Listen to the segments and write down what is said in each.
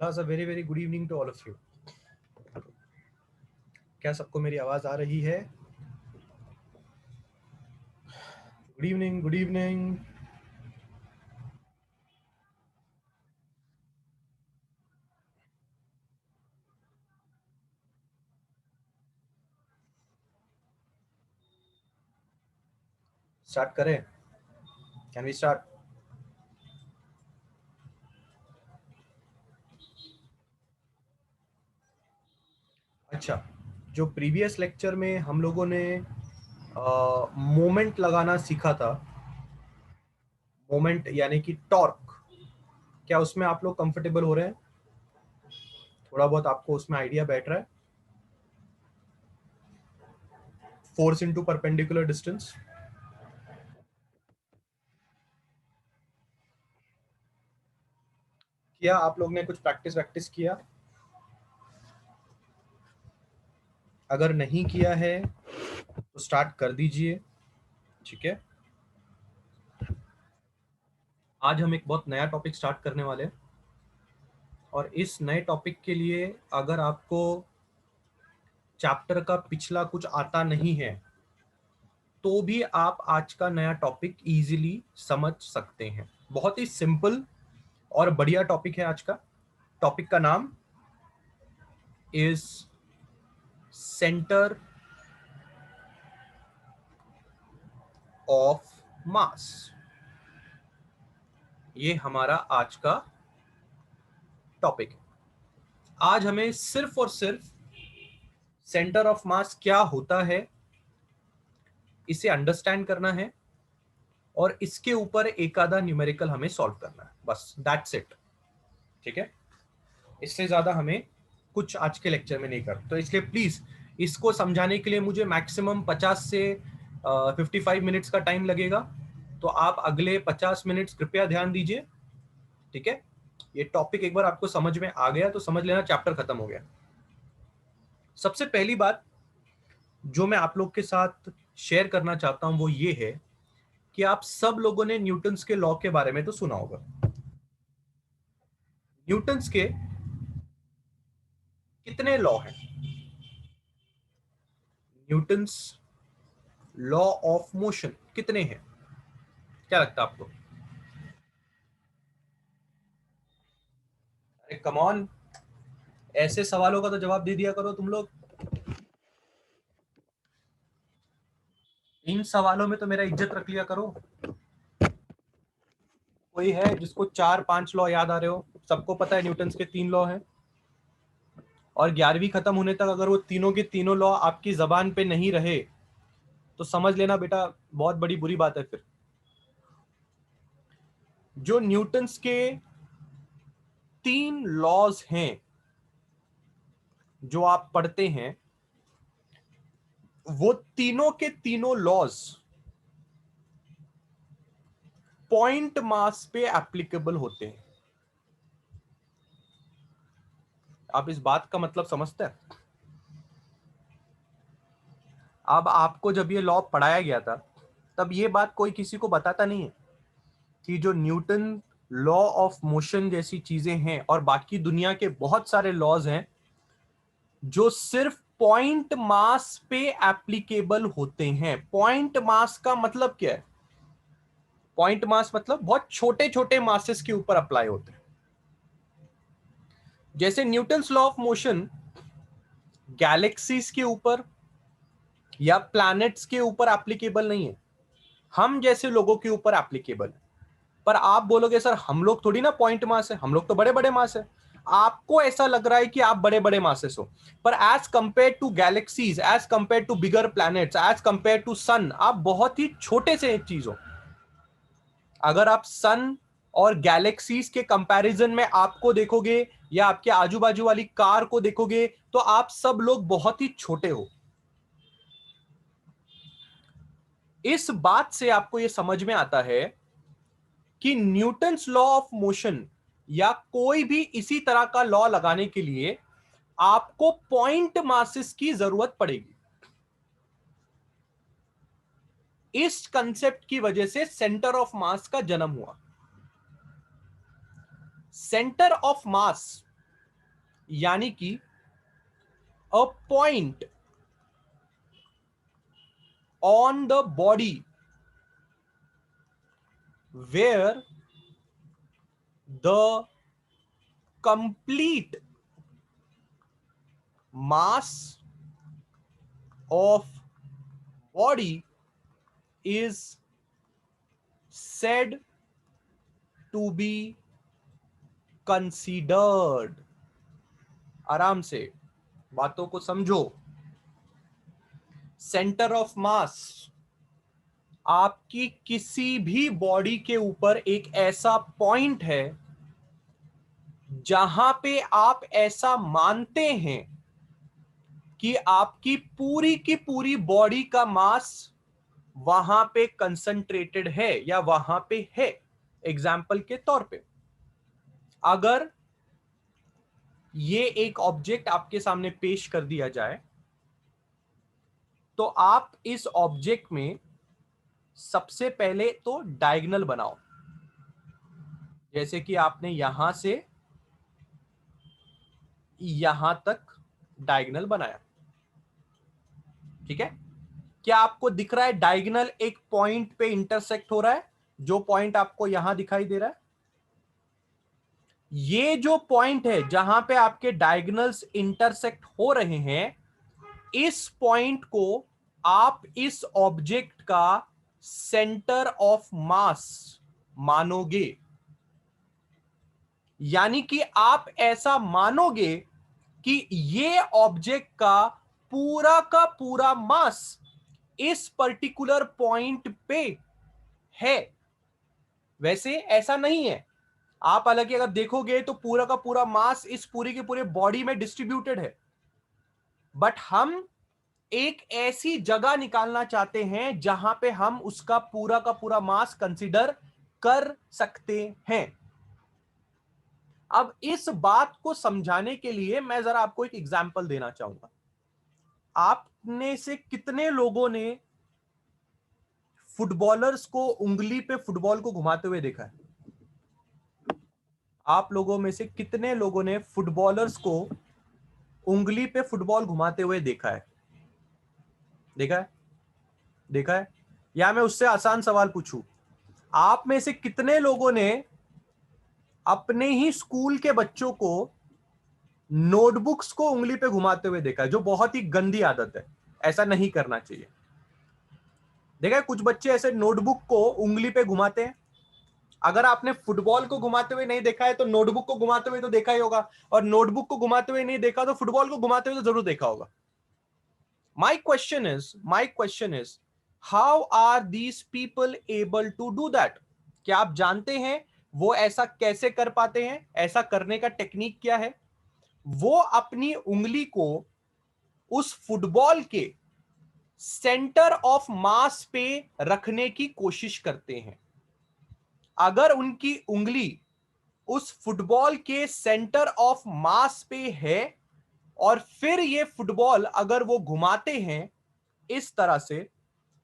Class, a very very good evening to all of you. क्या सबको मेरी आवाज आ रही है? Good evening, good evening. Start करें? Can we start? अच्छा, जो प्रीवियस लेक्चर में हम लोगों ने मोमेंट लगाना सीखा था, मोमेंट यानी कि टॉर्क, क्या उसमें आप लोग कंफर्टेबल हो रहे हैं? थोड़ा बहुत आपको उसमें आइडिया बैठ रहा है? Force into perpendicular distance. किया आप लोग ने? कुछ प्रैक्टिस वैक्टिस किया? अगर नहीं किया है तो स्टार्ट कर दीजिए. ठीक है, आज हम एक बहुत नया टॉपिक स्टार्ट करने वाले हैं और इस नए टॉपिक के लिए अगर आपको चैप्टर का पिछला कुछ आता नहीं है तो भी आप आज का नया टॉपिक इजीली समझ सकते हैं. बहुत ही सिंपल और बढ़िया टॉपिक है आज का. टॉपिक का नाम इज सेंटर ऑफ मास. ये हमारा आज का टॉपिक है. आज हमें सिर्फ और सिर्फ सेंटर ऑफ मास क्या होता है इसे अंडरस्टैंड करना है और इसके ऊपर एक आधा न्यूमेरिकल हमें सॉल्व करना है. बस दैट्स इट. ठीक है, इससे ज्यादा हमें कुछ आज के लेक्चर में नहीं कर. तो इसलिए प्लीज इसको समझाने के लिए मुझे मैक्सिमम 50 से 55 मिनट्स का टाइम लगेगा. तो आप अगले 50 मिनट्स कृपया ध्यान दीजिए. ठीक है, ये टॉपिक एक बार आपको समझ में आ गया तो समझ लेना चैप्टर खत्म हो गया. सबसे पहली बात जो मैं आप लोग के साथ शेयर करना चाहता हूं वो ये है कि आप सब लोगों ने न्यूटन्स के लॉ के बारे में तो सुना होगा. न्यूटन्स के कितने लॉ हैं? न्यूटन्स लॉ ऑफ मोशन कितने हैं? क्या लगता है आपको? अरे कम ऑन, ऐसे सवालों का तो जवाब दे दिया करो तुम लोग. इन सवालों में तो मेरा इज्जत रख लिया करो. कोई है जिसको 4-5 लॉ याद आ रहे हो? सबको पता है न्यूटन्स के 3 लॉ हैं और 11वीं खत्म होने तक अगर वो तीनों के तीनों लॉ आपकी जबान पे नहीं रहे तो समझ लेना बेटा बहुत बड़ी बुरी बात है. फिर जो न्यूटन्स के 3 लॉज हैं जो आप पढ़ते हैं वो तीनों के तीनों लॉज पॉइंट मास पे एप्लीकेबल होते हैं. आप इस बात का मतलब समझते हैं? अब आपको जब ये लॉ पढ़ाया गया था तब ये बात कोई किसी को बताता नहीं है कि जो न्यूटन लॉ ऑफ मोशन जैसी चीजें हैं और बाकी दुनिया के बहुत सारे लॉज हैं जो सिर्फ पॉइंट मास पे एप्लीकेबल होते हैं. पॉइंट मास का मतलब क्या है? पॉइंट मास मतलब बहुत छोटे छोटे मासेस के ऊपर अप्लाई होते हैं. जैसे Newton's law of motion galaxies के ऊपर या प्लैनेट्स के ऊपर एप्लीकेबल नहीं है, हम जैसे लोगों के ऊपर एप्लीकेबल है. पर आप बोलोगे सर हम लोग थोड़ी ना पॉइंट मास है, हम लोग तो बड़े बड़े मास है. आपको ऐसा लग रहा है कि आप बड़े बड़े मासेस हो, पर as compared to galaxies, as compared to bigger planets, as compared to sun आप बहुत ही छोटे से एक चीज हो. अगर आप सन और गैलेक्सीज के कंपैरिजन में आपको देखोगे या आपके आजू बाजू वाली कार को देखोगे तो आप सब लोग बहुत ही छोटे हो. इस बात से आपको यह समझ में आता है कि न्यूटन्स लॉ ऑफ मोशन या कोई भी इसी तरह का लॉ लगाने के लिए आपको पॉइंट मासेस की जरूरत पड़ेगी. इस कंसेप्ट की वजह से सेंटर ऑफ मास का जन्म हुआ. सेंटर ऑफ मास यानी कि a point on the body where the complete mass of body is said to be considered. आराम से बातों को समझो. सेंटर ऑफ मास आपकी किसी भी बॉडी के ऊपर एक ऐसा पॉइंट है जहां पे आप ऐसा मानते हैं कि आपकी पूरी की पूरी बॉडी का मास वहां पे कंसंट्रेटेड है या वहां पे है. एग्जाम्पल के तौर पे अगर ये एक ऑब्जेक्ट आपके सामने पेश कर दिया जाए तो आप इस ऑब्जेक्ट में सबसे पहले तो डायगोनल बनाओ. जैसे कि आपने यहां से यहां तक डायगोनल बनाया. ठीक है. क्या आपको दिख रहा है डायगोनल एक पॉइंट पे इंटरसेक्ट हो रहा है? जो पॉइंट आपको यहां दिखाई दे रहा है, ये जो पॉइंट है जहां पे आपके डायगोनल्स इंटरसेक्ट हो रहे हैं, इस पॉइंट को आप इस ऑब्जेक्ट का सेंटर ऑफ मास मानोगे. यानी कि आप ऐसा मानोगे कि ये ऑब्जेक्ट का पूरा मास इस पर्टिकुलर पॉइंट पे है. वैसे ऐसा नहीं है. आप हालांकि अगर देखोगे तो पूरा का पूरा मास इस पूरी की पूरे बॉडी में डिस्ट्रीब्यूटेड है, बट हम एक ऐसी जगह निकालना चाहते हैं जहां पे हम उसका पूरा मास कंसीडर कर सकते हैं. अब इस बात को समझाने के लिए मैं जरा आपको एक एग्जांपल देना चाहूंगा. आपने से कितने लोगों ने फुटबॉलर्स को उंगली पे फुटबॉल को घुमाते हुए देखा है? आप लोगों में से कितने लोगों ने फुटबॉलर्स को उंगली पे फुटबॉल घुमाते हुए देखा है? देखा है? देखा है? या मैं उससे आसान सवाल पूछूं, आप में से कितने लोगों ने अपने ही स्कूल के बच्चों को नोटबुक्स को उंगली पे घुमाते हुए देखा है? जो बहुत ही गंदी आदत है, ऐसा नहीं करना चाहिए. देखा है कुछ बच्चे ऐसे नोटबुक को उंगली पे घुमाते हैं. अगर आपने फुटबॉल को घुमाते हुए नहीं देखा है तो नोटबुक को घुमाते हुए तो देखा ही होगा, और नोटबुक को घुमाते हुए नहीं देखा तो फुटबॉल को घुमाते हुए तो जरूर देखा होगा. My question is, how are these people able to do that? क्या आप जानते हैं वो ऐसा कैसे कर पाते हैं? ऐसा करने का टेक्निक क्या है? वो अपनी उंगली को उस फुटबॉल के सेंटर ऑफ मास पे रखने की कोशिश करते हैं. अगर उनकी उंगली उस फुटबॉल के सेंटर ऑफ मास पे है और फिर ये फुटबॉल अगर वो घुमाते हैं इस तरह से,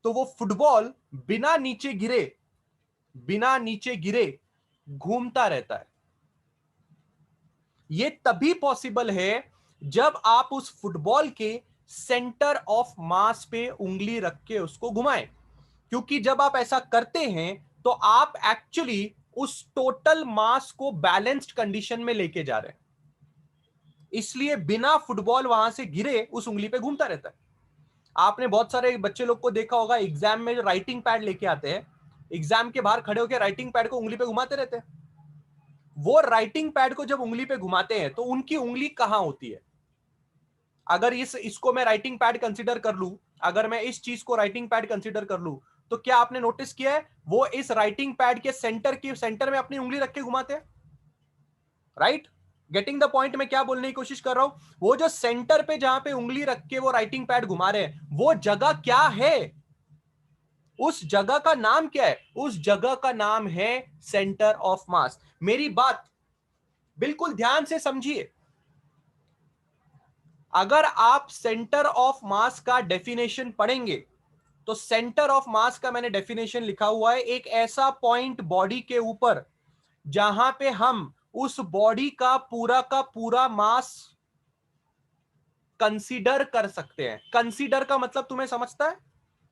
तो वो फुटबॉल बिना नीचे गिरे घूमता रहता है. ये तभी पॉसिबल है जब आप उस फुटबॉल के सेंटर ऑफ मास पे उंगली रख के उसको घुमाएं. क्योंकि जब आप ऐसा करते हैं तो आप एक्चुअली उस टोटल मास को बैलेंस्ड कंडीशन में लेके जा रहे हैं. इसलिए बिना फुटबॉल वहां से गिरे उस उंगली पे घूमता रहता है. आपने बहुत सारे बच्चे लोग को देखा होगा एग्जाम में जो राइटिंग पैड लेके आते हैं, एग्जाम के बाहर खड़े होकर राइटिंग पैड को उंगली पे घुमाते रहते हैं. वो राइटिंग पैड को जब उंगली पे घुमाते हैं तो उनकी उंगली कहां होती है? अगर इसको मैं राइटिंग पैड कंसीडर कर लूं, अगर मैं इस चीज को राइटिंग पैड कंसीडर कर लूं, तो क्या आपने नोटिस किया है वो इस राइटिंग पैड के सेंटर में अपनी उंगली रख के घुमाते हैं? राइट? गेटिंग द पॉइंट में क्या बोलने की कोशिश कर रहा हूं? वो जो सेंटर पे जहां पे उंगली रख के वो राइटिंग पैड घुमा रहे हैं, वो जगह क्या है? उस जगह का नाम क्या है? उस जगह का नाम है सेंटर ऑफ मास. मेरी बात बिल्कुल ध्यान से समझिए. अगर आप सेंटर ऑफ मास का डेफिनेशन पढ़ेंगे तो सेंटर ऑफ मास का मैंने डेफिनेशन लिखा हुआ है, एक ऐसा पॉइंट बॉडी के ऊपर जहां पे हम उस बॉडी का पूरा मास कंसीडर कर सकते हैं। कंसीडर का मतलब तुम्हें समझता है?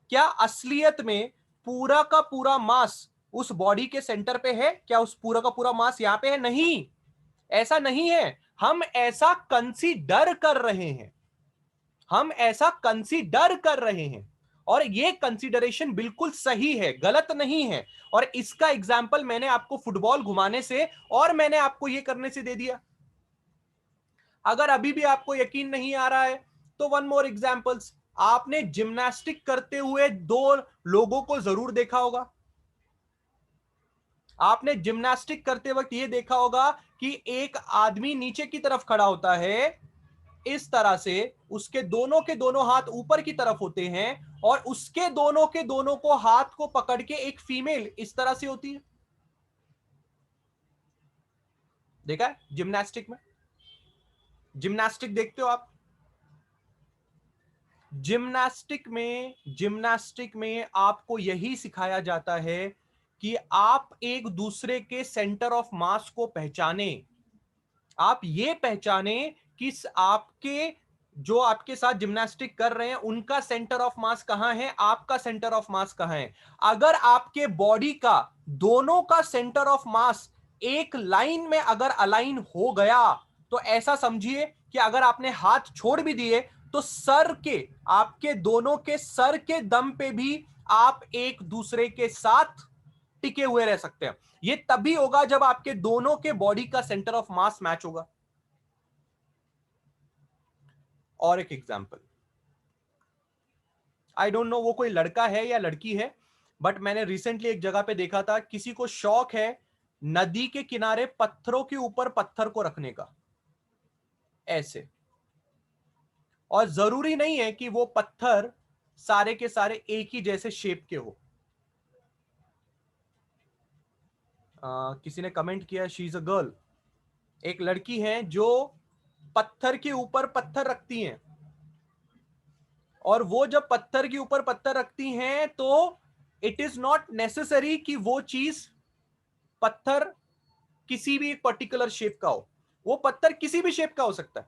क्या असलियत में पूरा का पूरा मास उस बॉडी के सेंटर पे है? क्या उस पूरा का पूरा मास यहां पे है? नहीं, ऐसा नहीं है। हम ऐसा कंसीडर कर रहे हैं, हम ऐसा कंसीडर कर रहे हैं, और ये कंसीडरेशन बिल्कुल सही है, गलत नहीं है। और इसका एग्जाम्पल मैंने आपको फुटबॉल घुमाने से और मैंने आपको ये करने से दे दिया। अगर अभी भी आपको यकीन नहीं आ रहा है तो वन मोर एग्जाम्पल्स, आपने जिम्नास्टिक करते हुए दो लोगों को जरूर देखा होगा। आपने जिम्नास्टिक करते वक्त यह देखा होगा कि एक आदमी नीचे की तरफ खड़ा होता है इस तरह से, उसके दोनों के दोनों हाथ ऊपर की तरफ होते हैं, और उसके दोनों के दोनों को हाथ को पकड़ के एक फीमेल इस तरह से होती है। देखा है जिम्नास्टिक में? जिम्नास्टिक देखते हो आप? जिम्नास्टिक में आपको यही सिखाया जाता है कि आप एक दूसरे के सेंटर ऑफ मास को पहचाने। आप ये पहचाने कि आपके जो आपके साथ जिम्नास्टिक कर रहे हैं उनका सेंटर ऑफ मास कहां है, आपका सेंटर ऑफ मास कहां है। अगर आपके बॉडी का दोनों का सेंटर ऑफ मास एक लाइन में अगर अलाइन हो गया तो ऐसा समझिए कि अगर आपने हाथ छोड़ भी दिए तो सर के, आपके दोनों के सर के दम पे भी आप एक दूसरे के साथ टिके हुए रह सकते हैं। ये तभी होगा जब आपके दोनों के बॉडी का सेंटर ऑफ मास मैच होगा। और एक एग्जांपल, आई डोंट नो वो कोई लड़का है या लड़की है, बट मैंने रिसेंटली एक जगह पे देखा था, किसी को शौक है नदी के किनारे पत्थरों के ऊपर पत्थर को रखने का, ऐसे। और जरूरी नहीं है कि वो पत्थर सारे के सारे एक ही जैसे शेप के हो। किसी ने कमेंट किया शी इज अ गर्ल, एक लड़की है जो पत्थर के ऊपर पत्थर रखती हैं, और वो जब पत्थर के ऊपर पत्थर रखती हैं तो इट इज नॉट नेसेसरी कि वो चीज पत्थर किसी भी एक पर्टिकुलर शेप का हो, वो पत्थर किसी भी शेप का हो सकता है,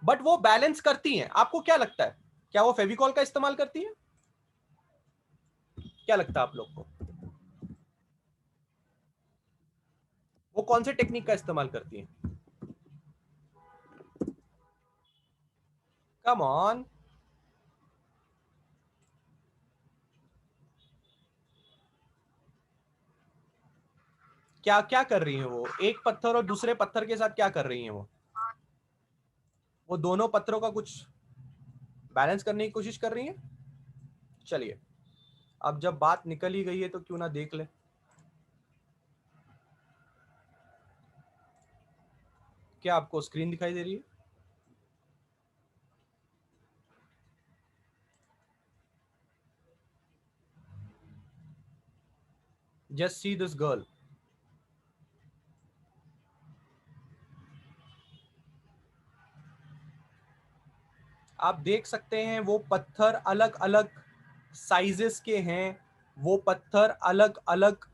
बट वो बैलेंस करती हैं। आपको क्या लगता है, क्या वो फेविकॉल का इस्तेमाल करती है? क्या लगता है आप लोग को, वो कौन से टेक्निक का इस्तेमाल करती है? Come on. क्या क्या कर रही है वो, एक पत्थर और दूसरे पत्थर के साथ क्या कर रही है वो दोनों पत्थरों का कुछ बैलेंस करने की कोशिश कर रही है। चलिए, अब जब बात निकल ही गई है तो क्यों ना देख ले। क्या आपको स्क्रीन दिखाई दे रही है? Just see this girl. आप देख सकते हैं वो पत्थर अलग अलग साइजेस के हैं, वो पत्थर अलग अलग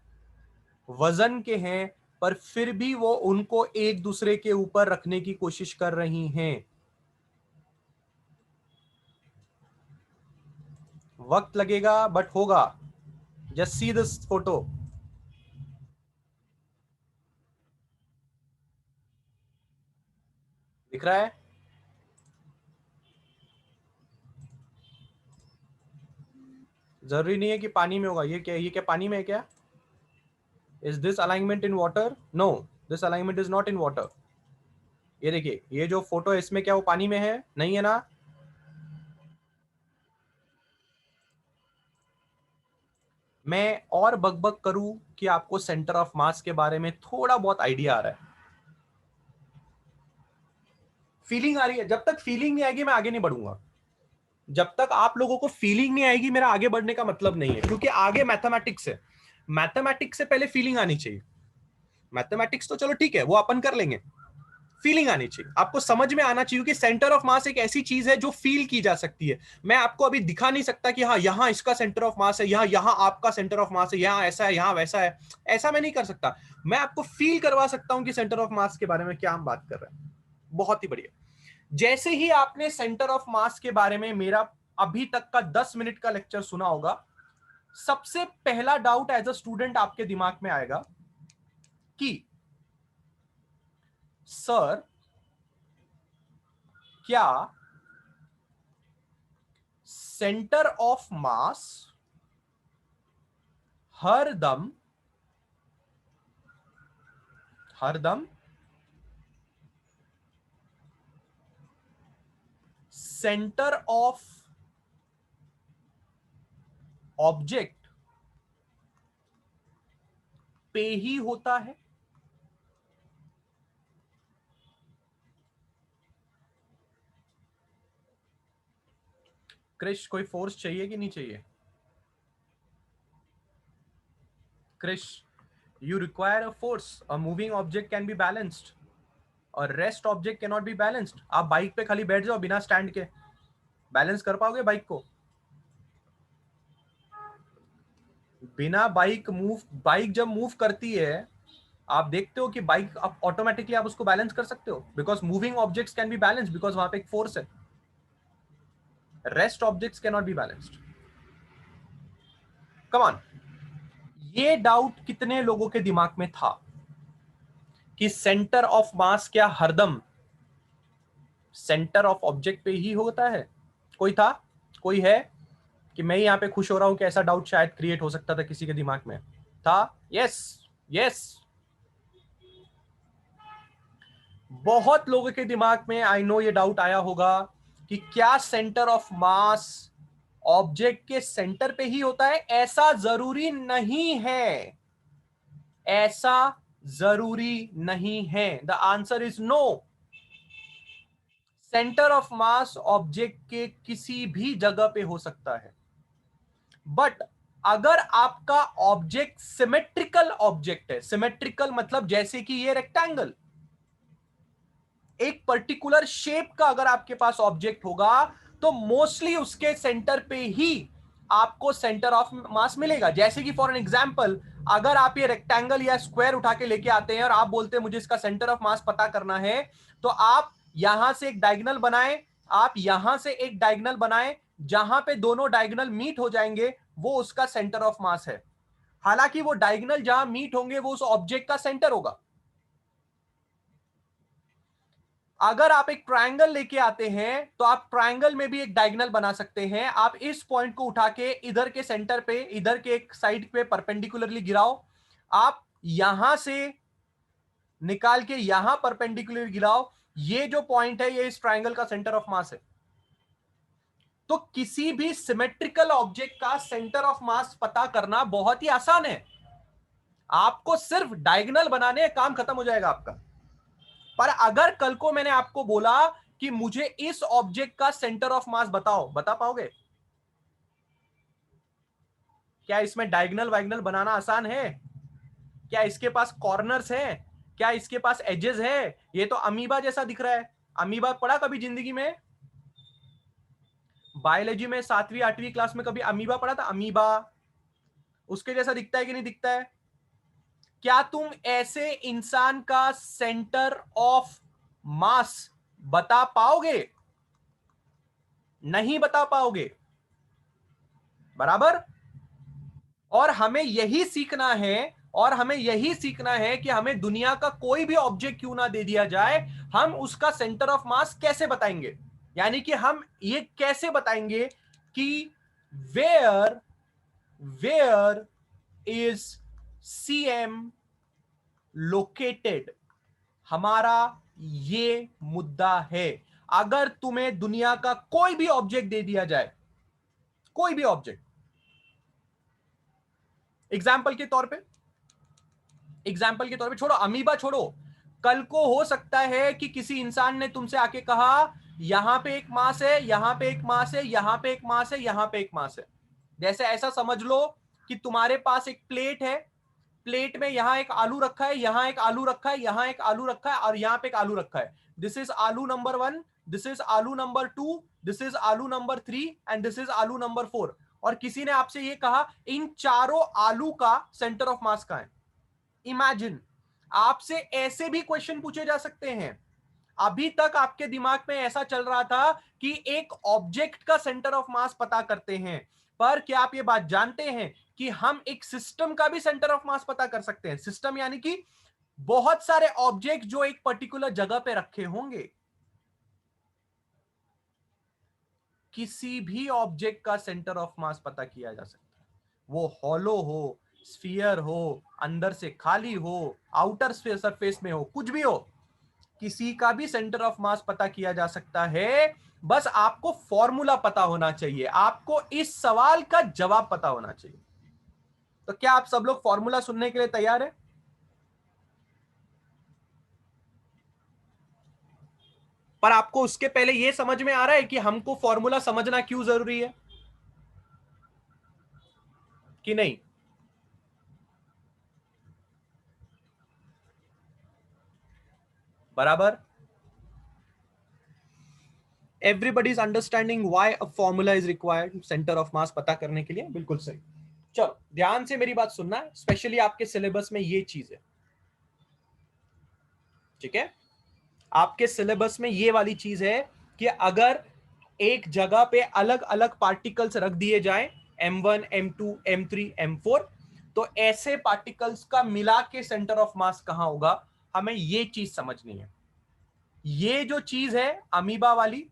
वजन के हैं, पर फिर भी वो उनको एक दूसरे के ऊपर रखने की कोशिश कर रही हैं। वक्त लगेगा बट होगा। Just see this photo. दिख रहा है? जरूरी नहीं है कि पानी में होगा। ये क्या पानी में है क्या? Is this alignment in water? No, this alignment is not in water. ये देखिए, ये जो फोटो है इसमें क्या वो पानी में है? नहीं है ना? मैं और बकबक करूं कि आपको सेंटर ऑफ मास के बारे में थोड़ा बहुत आइडिया आ रहा है, फीलिंग आ रही है। जब तक फीलिंग नहीं आएगी मैं आगे नहीं बढ़ूंगा। जब तक आप लोगों को फीलिंग नहीं आएगी मेरा आगे बढ़ने का मतलब नहीं है, क्योंकि आगे मैथमेटिक्स है। मैथमेटिक्स से पहले फीलिंग आनी चाहिए। मैथमेटिक्स तो चलो ठीक है, वो अपन कर लेंगे। फीलिंग आनी चाहिए, आपको समझ में आना चाहिए कि सेंटर ऑफ मास एक ऐसी चीज है जो फील की जा सकती है। मैं आपको अभी दिखा नहीं सकता कि हाँ यहाँ इसका सेंटर ऑफ मास है, यहाँ यहाँ आपका सेंटर ऑफ मास है, यहाँ ऐसा है, यहाँ वैसा है। ऐसा मैं नहीं कर सकता। मैं आपको फील करवा सकता हूँ कि सेंटर ऑफ मास के बारे में क्या हम बात कर रहे हैं। बहुत ही बढ़िया। जैसे ही आपने सेंटर ऑफ मास के बारे में मेरा अभी तक का 10 मिनट का लेक्चर सुना होगा, सबसे पहला डाउट एज अ स्टूडेंट आपके दिमाग में आएगा कि सर, क्या सेंटर ऑफ मास हरदम सेंटर ऑफ ऑब्जेक्ट पे ही होता है? क्रिश, कोई फोर्स चाहिए कि नहीं चाहिए? Krish, you require a force. A moving object can be balanced. A rest object cannot be balanced. आप बाइक पे खाली बैठ जाओ बिना स्टैंड के, बैलेंस कर पाओगे बाइक को? बिना बाइक जब मूव करती है, आप देखते हो कि बाइक आप ऑटोमेटिकली आप उसको बैलेंस कर सकते हो, because moving objects can be balance, because वहां पे एक फोर्स है. Rest objects can not be balanced. Come on, ये डाउट कितने लोगों के दिमाग में था कि सेंटर ऑफ मास क्या हरदम सेंटर ऑफ ऑब्जेक्ट पे ही होता है? कोई था? कोई है? कि मैं यहां पे खुश हो रहा हूं कि ऐसा डाउट शायद क्रिएट हो सकता था किसी के दिमाग में था? Yes, yes. बहुत लोगों के दिमाग में आई नो ये डाउट आया होगा कि क्या सेंटर ऑफ मास ऑब्जेक्ट के सेंटर पे ही होता है? ऐसा जरूरी नहीं है. ऐसा जरूरी नहीं है. The answer is no. Centre of mass object के किसी भी जगह पे हो सकता है, बट अगर आपका ऑब्जेक्ट सिमेट्रिकल ऑब्जेक्ट है, सिमेट्रिकल मतलब जैसे कि ये रेक्टेंगल, एक पर्टिकुलर शेप का अगर आपके पास ऑब्जेक्ट होगा तो मोस्टली उसके सेंटर पे ही आपको सेंटर ऑफ मास मिलेगा. जैसे कि फॉर एन एग्जांपल, अगर आप ये रेक्टेंगल या स्क्वायर उठा के लेके आते हैं और आप बोलते हैं मुझे इसका सेंटर ऑफ मास पता करना है, तो आप यहां से एक डायगोनल बनाएं, आप यहां से एक डायगोनल बनाएं, जहां पे दोनों डायगोनल मीट हो जाएंगे वो उसका सेंटर ऑफ मास है. हालांकि वो डायगोनल जहां मीट होंगे वो उस ऑब्जेक्ट का सेंटर होगा. अगर आप एक ट्रायंगल लेके आते हैं तो आप ट्रायंगल में भी एक डायगोनल बना सकते हैं. आप इस पॉइंट को उठा के इधर के सेंटर पे, इधर के एक साइड पे परपेंडिकुलरली गिराओ, आप यहां से निकाल के यहां परपेंडिकुलर गिराओ, ये जो पॉइंट है ये इस ट्रायंगल का सेंटर ऑफ मास है. तो किसी भी सिमेट्रिकल ऑब्जेक्ट का सेंटर ऑफ मास पता करना बहुत ही आसान है. आपको सिर्फ डायगोनल बनाने, काम खत्म हो जाएगा आपका. पर अगर कल को मैंने आपको बोला कि मुझे इस ऑब्जेक्ट का सेंटर ऑफ मास बताओ, बता पाओगे? क्या इसमें डायगोनल वाइगोनल बनाना आसान है? क्या इसके पास कॉर्नर्स हैं? क्या इसके पास एजेस है? ये तो अमीबा जैसा दिख रहा है. अमीबा पढ़ा कभी जिंदगी में? बायोलॉजी में 7वीं 8वीं क्लास में कभी अमीबा पढ़ा था? अमीबा उसके जैसा दिखता है कि नहीं दिखता है? क्या तुम ऐसे इंसान का सेंटर ऑफ मास बता पाओगे? नहीं बता पाओगे. बराबर. और हमें यही सीखना है, और हमें यही सीखना है कि हमें दुनिया का कोई भी ऑब्जेक्ट क्यों ना दे दिया जाए, हम उसका सेंटर ऑफ मास कैसे बताएंगे. यानी कि हम ये कैसे बताएंगे कि where where is CM located. हमारा ये मुद्दा है. अगर तुम्हें दुनिया का कोई भी ऑब्जेक्ट दे दिया जाए, कोई भी ऑब्जेक्ट, एग्जाम्पल के तौर पे, छोड़ो अमीबा छोड़ो, कल को हो सकता है कि किसी इंसान ने तुमसे आके कहा यहां पे एक मास है, यहां पे एक मास है, यहां पे एक मास है, यहां पे एक मास है. जैसे ऐसा समझ लो कि तुम्हारे पास एक प्लेट है, प्लेट में यहां एक आलू रखा है, यहां एक आलू रखा है, यहां एक आलू रखा है, और यहां पे एक आलू रखा है. दिस इज आलू नंबर 1, दिस इज आलू नंबर 2, दिस इज आलू नंबर 3 एंड दिस इज आलू नंबर 4. और किसी ने आपसे ये कहा इन चारों आलू का सेंटर ऑफ मास कहां है? इमेजिन. आपसे ऐसे भी क्वेश्चन पूछे जा सकते हैं. अभी तक आपके दिमाग में ऐसा चल रहा था कि एक ऑब्जेक्ट का सेंटर ऑफ मास पता करते हैं, पर क्या आप ये बात जानते हैं कि हम एक सिस्टम का भी सेंटर ऑफ मास पता कर सकते हैं? सिस्टम यानी कि बहुत सारे ऑब्जेक्ट जो एक पर्टिकुलर जगह पे रखे होंगे। किसी भी ऑब्जेक्ट का सेंटर ऑफ मास पता किया जा सकता है, वो हॉलो हो, स्फीयर हो, अंदर से खाली हो, आउटर सरफेस में हो, कुछ भी हो, किसी का भी सेंटर ऑफ मास पता किया जा सकता है। बस आपको फॉर्मूला पता होना चाहिए, आपको इस सवाल का जवाब पता होना चाहिए। तो क्या आप सब लोग फॉर्मूला सुनने के लिए तैयार है? पर आपको उसके पहले यह समझ में आ रहा है कि हमको फॉर्मूला समझना क्यों जरूरी है कि नहीं? बराबर। Everybody is understanding why a formula is required centre of मास पता करने के लिए। बिल्कुल सही। चलो ध्यान से मेरी बात सुनना है, स्पेशली आपके सिलेबस में ये चीज है, ठीक है? आपके सिलेबस में ये वाली चीज है कि अगर एक जगह पे अलग अलग पार्टिकल्स रख दिए जाएं, M1 M2 M3 M4, तो ऐसे पार्टिकल्स का मिला के सेंटर ऑफ मास कहां होगा, हमें ये चीज समझनी है। ये जो चीज है अमीबा वाली,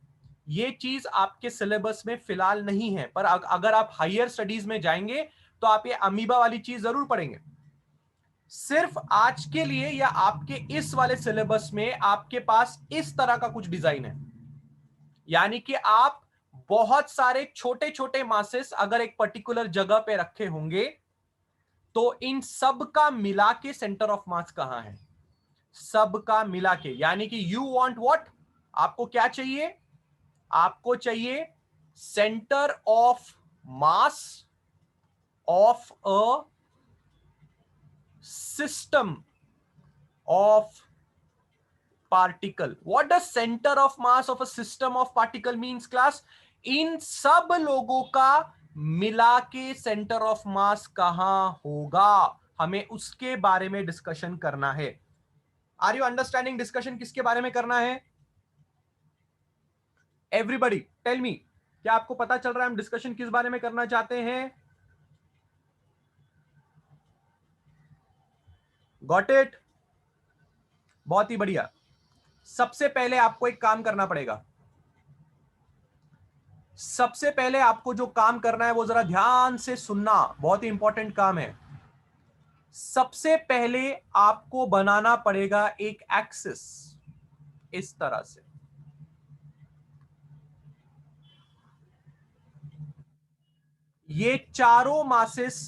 ये चीज आपके सिलेबस में फिलहाल नहीं है, पर अगर आप हायर स्टडीज में जाएंगे तो आप ये अमीबा वाली चीज जरूर पढ़ेंगे। सिर्फ आज के लिए या आपके इस वाले सिलेबस में आपके पास इस तरह का कुछ डिजाइन है, यानी कि आप बहुत सारे छोटे छोटे मासेस अगर एक पर्टिकुलर जगह पे रखे होंगे तो इन सब का मिला के सेंटर ऑफ मास कहां है, सब का मिला के। यानी कि यू वांट व्हाट, आपको क्या चाहिए? आपको चाहिए centre of mass of a system of particle. What does centre of mass of a system of particle means class? इन सब लोगों का मिला के सेंटर ऑफ मास कहां होगा, हमें उसके बारे में डिस्कशन करना है। Are you understanding? डिस्कशन किसके बारे में करना है? एवरीबडी टेल मी, क्या आपको पता चल रहा है हम डिस्कशन किस बारे में करना चाहते हैं? Got it? बहुत ही बढ़िया। सबसे पहले आपको एक काम करना पड़ेगा। सबसे पहले आपको जो काम करना है वो जरा ध्यान से सुनना, बहुत ही इंपॉर्टेंट काम है। सबसे पहले आपको बनाना पड़ेगा एक एक्सिस इस तरह से। ये चारों मासेस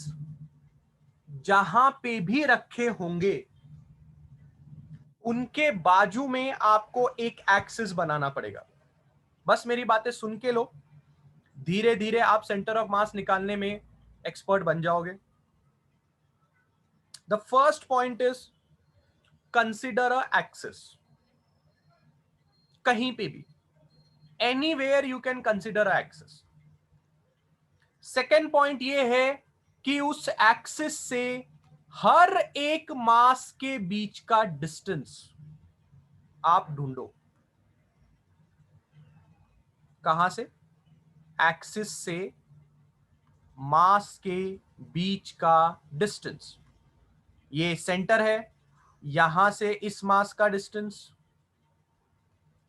जहां पे भी रखे होंगे उनके बाजू में आपको एक एक्सिस बनाना पड़ेगा। बस मेरी बातें सुन के लो, धीरे धीरे आप सेंटर ऑफ मास निकालने में एक्सपर्ट बन जाओगे। The first point is consider a axis. कहीं पे भी, anywhere you can consider a axis. Second point ये है कि उस एक्सिस से हर एक मास के बीच का डिस्टेंस आप ढूंढो। कहां से? एक्सिस से मास के बीच का डिस्टेंस। ये सेंटर है, यहां से इस मास का डिस्टेंस,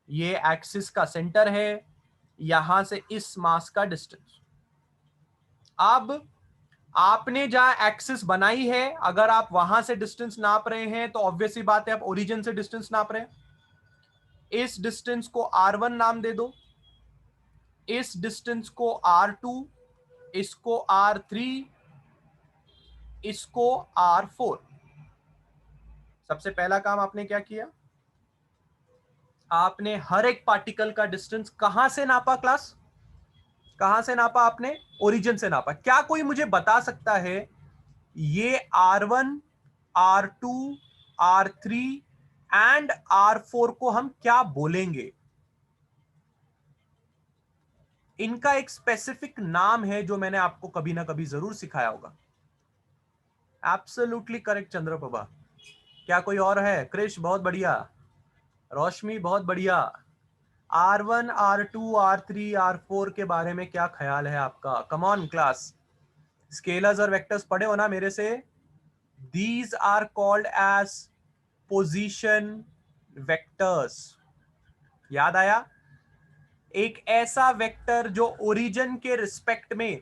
ये एक्सिस का सेंटर है, यहां से इस मास का डिस्टेंस। अब आपने जहां एक्सिस बनाई है, अगर आप वहां से डिस्टेंस नाप रहे हैं तो ऑब्वियस सी बात है आप ओरिजिन से डिस्टेंस नाप रहे हैं। इस डिस्टेंस को R1 नाम दे दो, इस डिस्टेंस को R2, इसको R3, इसको R4। सबसे पहला काम आपने क्या किया? आपने हर एक पार्टिकल का डिस्टेंस कहां से नापा क्लास? कहां से नापा आपने? ओरिजिन से नापा। क्या कोई मुझे बता सकता है ये R1, R2, R3 and R4 को हम क्या बोलेंगे? इनका एक स्पेसिफिक नाम है जो मैंने आपको कभी ना कभी जरूर सिखाया होगा। Absolutely correct Chandraprabha. क्या कोई और है? क्रिश बहुत बढ़िया। रोशनी बहुत बढ़िया। R1, R2, R3, R4 के बारे में क्या ख्याल है आपका? कम ऑन क्लास, स्केलर्स और वेक्टर्स पढ़े हो ना मेरे से? These are called as position vectors. याद आया? एक ऐसा वेक्टर जो ओरिजिन के रिस्पेक्ट में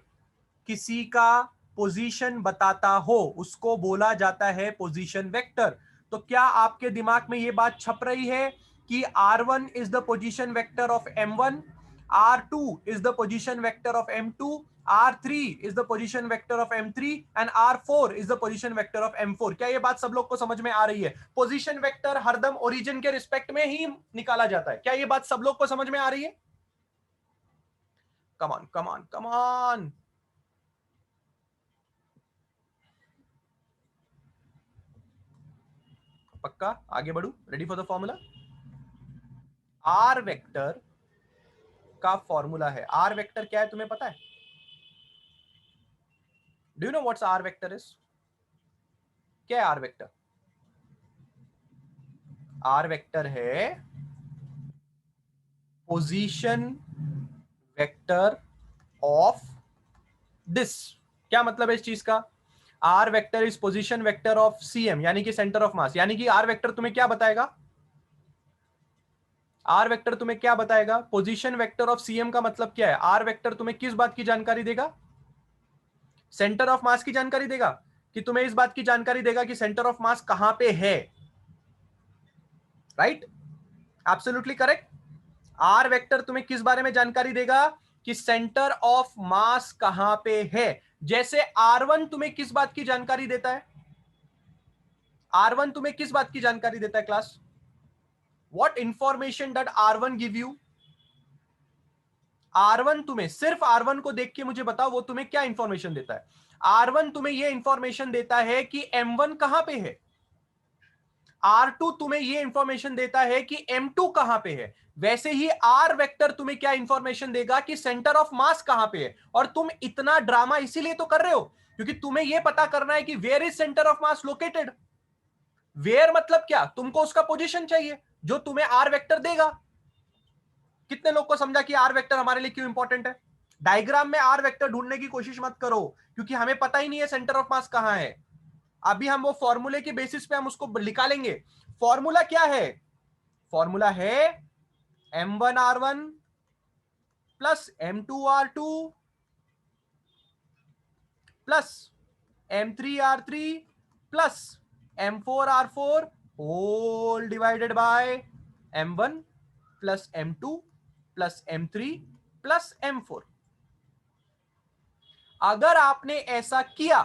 किसी का पोजीशन बताता हो उसको बोला जाता है पोजीशन वेक्टर। तो क्या आपके दिमाग में यह बात छप रही है कि R1 is the position vector of M1, R2 is the position vector of M2, R3 is the position vector of M3 and R4 is the position vector of M4? क्या यह बात सब लोग को समझ में आ रही है? पोजीशन वेक्टर हरदम ओरिजिन के रिस्पेक्ट में ही निकाला जाता है। क्या यह बात सब लोग को समझ में आ रही है? Come on come on come on. पक्का? आगे बढ़ू? Ready for the formula? R vector का फॉर्मूला है। आर वेक्टर क्या है तुम्हें पता है? Do you know what's R vector is? क्या है आर वेक्टर? आर वेक्टर है पोजीशन वेक्टर ऑफ दिस। क्या मतलब है इस चीज का? R vector is position vector of CM, यानी कि सेंटर ऑफ मास। यानी कि आर वेक्टर तुम्हें क्या बताएगा? आर वेक्टर तुम्हें क्या बताएगा? पोजीशन वेक्टर ऑफ सीएम का मतलब क्या है? आर वेक्टर तुम्हें किस बात की जानकारी देगा? सेंटर ऑफ मास की जानकारी देगा। कि तुम्हें इस बात की जानकारी देगा कि सेंटर ऑफ मास कहां पे है। Right? Absolutely correct. R vector तुम्हें किस बारे में जानकारी देगा? कि सेंटर ऑफ मास कहां पे है। जैसे R1 तुम्हें किस बात की जानकारी देता है? R1 तुम्हें किस बात की जानकारी देता है class? What information dot R1 give you? R1 तुम्हें, सिर्फ R1 को देख के मुझे बताओ वो तुम्हें क्या इंफॉर्मेशन देता है? R1 तुम्हें यह इंफॉर्मेशन देता है कि M1 कहां पे है। R2 तुम्हें यह इंफॉर्मेशन देता है कि M2 कहां पे है। वैसे ही R वेक्टर तुम्हें क्या इंफॉर्मेशन देगा? कि सेंटर ऑफ मास कहां पे है। और तुम इतना ड्रामा इसीलिए तो कर रहे हो क्योंकि तुम्हें यह पता करना है कि where is centre of mass located. Where मतलब क्या? तुमको उसका पोजीशन चाहिए जो तुम्हें R वेक्टर देगा। कितने लोग को समझा कि R वेक्टर हमारे लिए क्यों इंपॉर्टेंट है? डायग्राम में R वेक्टर ढूंढने की कोशिश मत करो क्योंकि हमें पता ही नहीं है सेंटर ऑफ मास कहां है। अभी हम वो फॉर्मूले के बेसिस पे हम उसको निकालेंगे। फॉर्मूला क्या है? फॉर्मूला है M1R1 plus M2R2 plus M3R3 plus M4R4 whole divided by M1 plus M2 plus M3 plus M4। अगर आपने ऐसा किया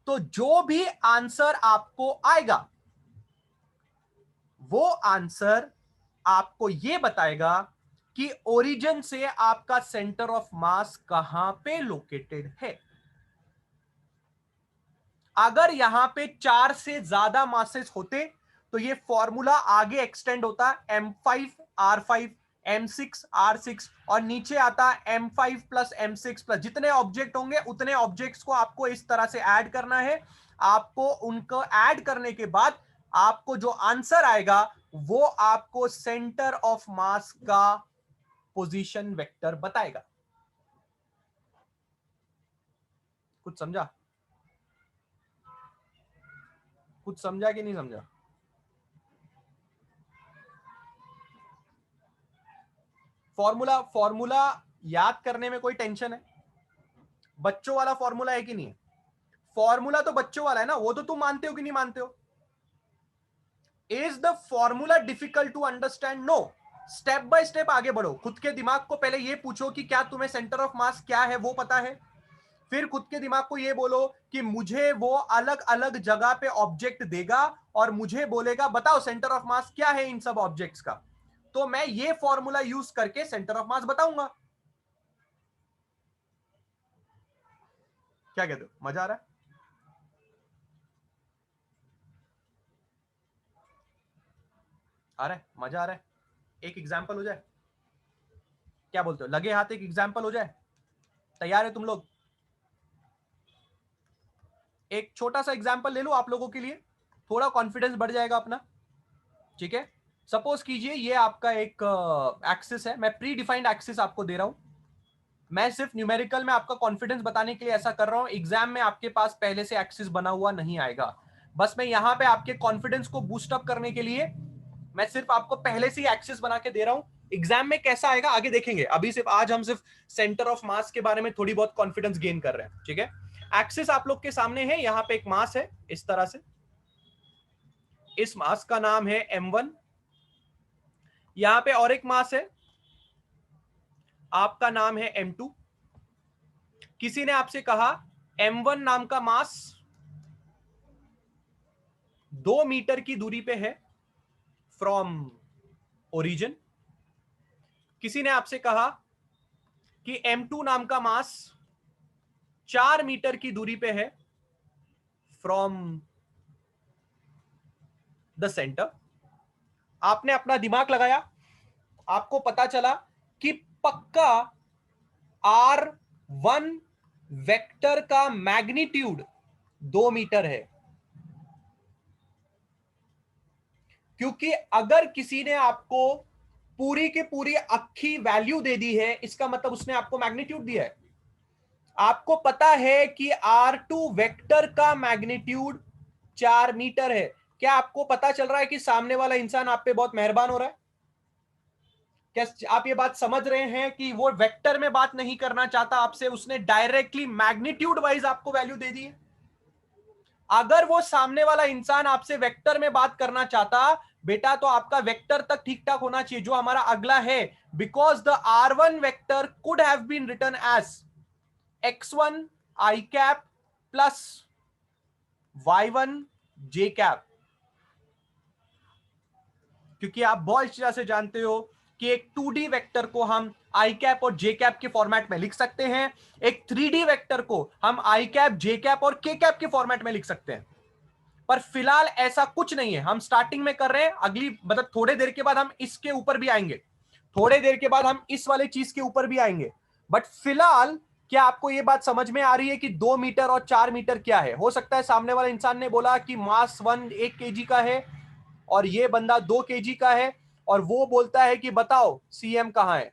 तो जो भी आंसर आपको आएगा वो आंसर आपको यह बताएगा कि ओरिजिन से आपका सेंटर ऑफ मास कहां पे लोकेटेड है। अगर यहां पे 4 से ज्यादा मासेस होते तो ये फॉर्मूला आगे एक्सटेंड होता M5R5 M6R6 और नीचे आता M5 प्लस M6 प्लस। जितने ऑब्जेक्ट होंगे उतने ऑब्जेक्ट्स को आपको इस तरह से ऐड करना है। आपको उनको ऐड करने के बाद आपको जो आंसर आएगा वो आपको सेंटर ऑफ मास का पोजीशन वेक्टर बताएगा। कुछ समझा? कुछ समझा कि नहीं समझा? फॉर्मूला फॉर्मूला याद करने में कोई टेंशन है? बच्चों वाला फॉर्मूला है कि नहीं है? फॉर्मूला तो बच्चों वाला है ना, वो तो तुम मानते हो कि नहीं मानते हो? Is the formula difficult to understand? No. Step by step आगे बढ़ो। खुद के दिमाग को पहले ये पूछो कि क्या तुम्हें सेंटर ऑफ मास क्या है वो पता है। फिर खुद के दिमाग को ये बोलो कि मुझे वो अलग अलग जगह पे ऑब्जेक्ट देगा और मुझे बोलेगा बताओ सेंटर ऑफ मास क्या है इन सब ऑब्जेक्ट्स का। तो मैं ये फॉर्मूला यूज करके सेंटर ऑफ मास बताऊंगा। क्या कहते हो? मजा आ रहा है? आ रहा है? मजा आ रहा है? एक एग्जाम्पल हो जाए? क्या बोलते हो? लगे हाथ एक एग्जाम्पल हो जाए? तैयार है तुम लोग? एक छोटा सा एग्जाम्पल ले लो आप लोगों के लिए, थोड़ा कॉन्फिडेंस बढ़ जाएगा अपना। ठीक है? सपोज कीजिए ये आपका एक एक्सिस है, मैं प्री डिफाइंड एक्सिस आपको दे रहा हूं, मैं सिर्फ न्यूमेरिकल में आपका कॉन्फिडेंस बताने के लिए ऐसा कर रहा हूं, एग्जाम में आपके पास पहले से एक्सिस बना हुआ नहीं आएगा, बस मैं यहां पे आपके कॉन्फिडेंस को बूस्ट अप करने के लिए मैं सिर्फ आपको पहले से ही एक्सिस बना के दे रहा हूं। एग्जाम में कैसा आएगा आगे देखेंगे, अभी सिर्फ आज हम सिर्फ सेंटर ऑफ मास के बारे में थोड़ी बहुत कॉन्फिडेंस गेन कर रहे हैं, ठीक है। एक्सिस आप लोग के सामने है, यहां पे एक मास है इस तरह से, इस मास का नाम है m1, यहां पे और एक मास है आपका नाम है m2। किसी ने आपसे कहा m1 नाम का मास 2 मीटर की दूरी पे है फ्रॉम ओरिजिन, किसी ने आपसे कहा कि m2 नाम का मास 4 मीटर की दूरी पे है फ्रॉम द सेंटर। आपने अपना दिमाग लगाया, आपको पता चला कि पक्का R1 वेक्टर का मैग्नीट्यूड 2 मीटर है, क्योंकि अगर किसी ने आपको पूरी की पूरी अक्खी वैल्यू दे दी है, इसका मतलब उसने आपको मैग्नीट्यूड दिया है। आपको पता है कि R2 वेक्टर का मैग्नीट्यूड 4 मीटर है। क्या आपको पता चल रहा है कि सामने वाला इंसान आप पे बहुत मेहरबान हो रहा है? क्या आप ये बात समझ रहे हैं कि वो वेक्टर में बात नहीं करना चाहता आपसे, उसने डायरेक्टली मैग्नीट्यूड वाइज आपको वैल्यू दे दी है। अगर वो सामने वाला इंसान आपसे वेक्टर में बात करना चाहता बेटा, तो आपका वेक्टर तक ठीक ठाक होना चाहिए जो हमारा अगला है, because the R1 vector could have been written as x1 i cap plus y1 j cap, क्योंकि आप बहुत अच्छी तरह से जानते हो कि एक 2D वेक्टर को हम आई कैप और जे कैप के फॉर्मेट में लिख सकते हैं, एक 3D वेक्टर को हम आई कैप, जे कैप और के कैप के फॉर्मेट में लिख सकते हैं। पर फिलहाल ऐसा कुछ नहीं है, हम स्टार्टिंग में कर रहे हैं, अगली मतलब थोड़े देर के बाद हम इसके ऊपर भी आएंगे, थोड़े देर के बाद हम इस वाले चीज के ऊपर भी आएंगे। बट फिलहाल क्या आपको यह बात समझ में आ रही है कि 2 मीटर और 4 मीटर क्या है? हो सकता है सामने वाले इंसान ने बोला कि मास 1 kg का है और ये बंदा 2 kg का है, और वो बोलता है कि बताओ सीएम कहां है।